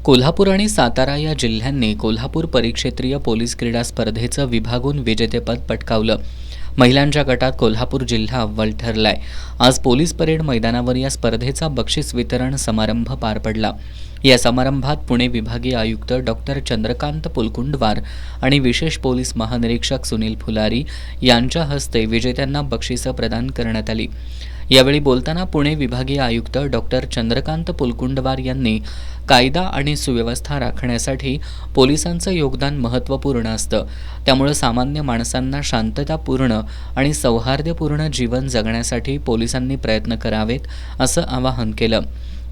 कोल्हापूर आणि सातारा या जिल्ह्यांनी कोल्हापूर परिक्षेत्रीय पोलीस क्रीडा स्पर्धेचं विभागून विजेतेपद पटकावलं. महिलांच्या गटात कोल्हापूर जिल्हा अव्वल ठरलाय. आज पोलीस परेड मैदानावर या स्पर्धेचा बक्षीस वितरण समारंभ पार पडला. या समारंभात पुणे विभागीय आयुक्त डॉक्टर चंद्रकांत पुलकुंडवार आणि विशेष पोलीस महानिरीक्षक सुनील फुलारी यांच्या हस्ते विजेत्यांना बक्षिसं प्रदान करण्यात आली. यावेळी बोलताना पुणे विभागीय आयुक्त डॉक्टर चंद्रकांत पुलकुंडवार यांनी कायदा आणि सुव्यवस्था राखण्यासाठी पोलिसांचं योगदान महत्त्वपूर्ण असतं. त्यामुळे सामान्य माणसांना शांततापूर्ण आणि सौहार्दपूर्ण जीवन जगण्यासाठी पोलिसांनी प्रयत्न करावेत असं आवाहन केलं.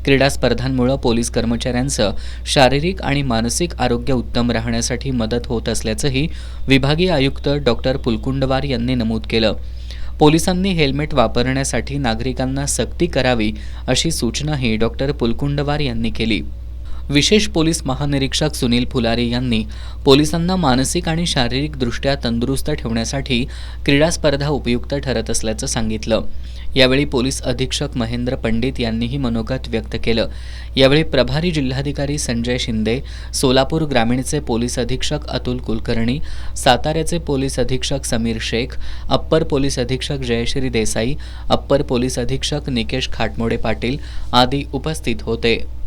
क्रीडा स्पर्धांमुळे पोलीस कर्मचाऱ्यांचं शारीरिक आणि मानसिक आरोग्य उत्तम राहण्यासाठी मदत होत असल्याचंही विभागीय आयुक्त डॉक्टर पुलकुंडवार यांनी नमूद केलं. पोलिसांनी हेल्मेट वापरण्यासाठी नागरिकांना सक्ती करावी अशी सूचनाही डॉक्टर पुलकुंडवार यांनी केली. विशेष पोलीस महानिरीक्षक सुनील फुलारी यांनी पोलिसांना मानसिक आणि शारीरिकदृष्ट्या तंदुरुस्त ठेवण्यासाठी क्रीडा स्पर्धा उपयुक्त ठरत असल्याचं सांगितलं. यावेळी पोलीस अधीक्षक महेंद्र पंडित यांनीही मनोगत व्यक्त केलं. यावेळी प्रभारी जिल्हाधिकारी संजय शिंदे, सोलापूर ग्रामीणचे पोलीस अधीक्षक अतुल कुलकर्णी, साताऱ्याचे पोलीस अधीक्षक समीर शेख, अप्पर पोलीस अधीक्षक जयश्री देसाई, अप्पर पोलीस अधीक्षक निकेश खाटमोडे पाटील आदी उपस्थित होते.